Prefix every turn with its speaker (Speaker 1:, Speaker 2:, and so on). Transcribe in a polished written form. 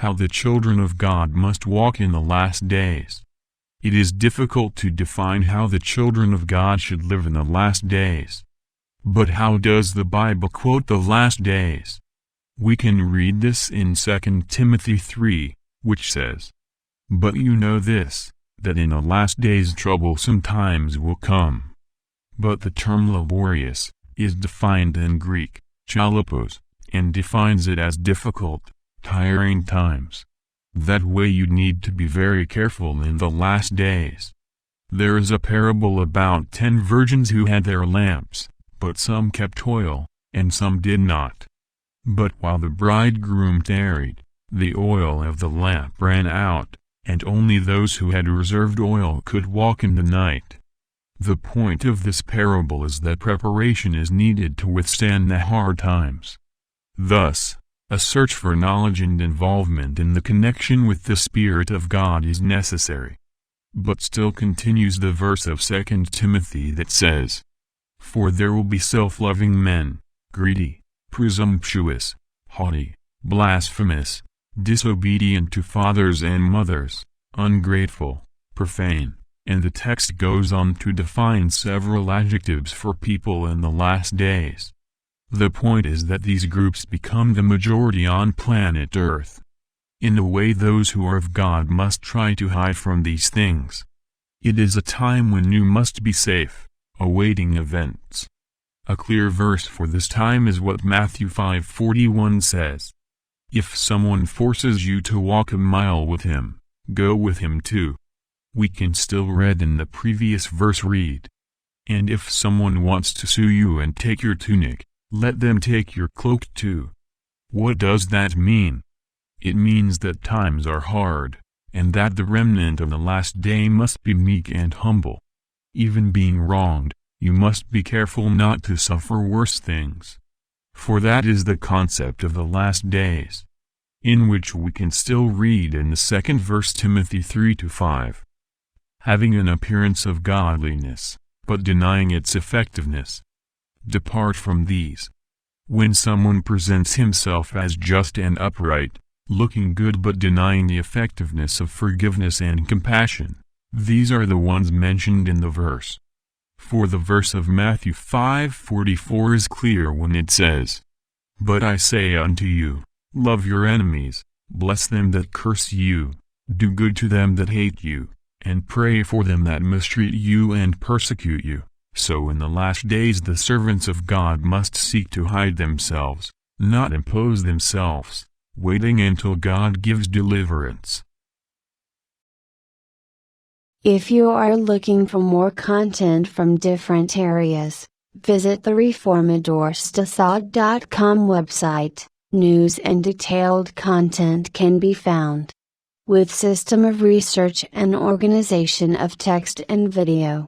Speaker 1: how the children of God must walk in the last days. It is difficult to define how the children of God should live in the last days. But how does the Bible quote the last days? We can read this in 2 Timothy 3, which says, "But you know this, that in the last days troublesome times will come." But the term laborious is defined in Greek, chalepos, and defines it as difficult, tiring times. That way you need to be very careful in the last days. There is a parable about 10 virgins who had their lamps, but some kept oil, and some did not. But while the bridegroom tarried, the oil of the lamp ran out, and only those who had reserved oil could walk in the night. The point of this parable is that preparation is needed to withstand the hard times. Thus, a search for knowledge and involvement in the connection with the Spirit of God is necessary. But still continues the verse of 2 Timothy that says, "For there will be self-loving men, greedy, presumptuous, haughty, blasphemous, disobedient to fathers and mothers, ungrateful, profane," and the text goes on to define several adjectives for people in the last days. The point is that these groups become the majority on planet Earth. In a way, those who are of God must try to hide from these things. It is a time when you must be safe, awaiting events. A clear verse for this time is what Matthew 5:41 says. "If someone forces you to walk a mile with him, go with him too." We can still read in the previous verse read, "And if someone wants to sue you and take your tunic, let them take your cloak too." What does that mean? It means that times are hard, and that the remnant of the last day must be meek and humble. Even being wronged, you must be careful not to suffer worse things. For that is the concept of the last days, in which we can still read in the second verse Timothy 3-5. "Having an appearance of godliness, but denying its effectiveness. Depart from these." When someone presents himself as just and upright, looking good but denying the effectiveness of forgiveness and compassion, these are the ones mentioned in the verse. For the verse of Matthew 5:44 is clear when it says, "But I say unto you, love your enemies, bless them that curse you, do good to them that hate you, and pray for them that mistreat you and persecute you." So in the last days the servants of God must seek to hide themselves, not impose themselves, waiting until God gives deliverance.
Speaker 2: If you are looking for more content from different areas, visit the reformadorstad.com website. News and detailed content can be found. With system of research and organization of text and video.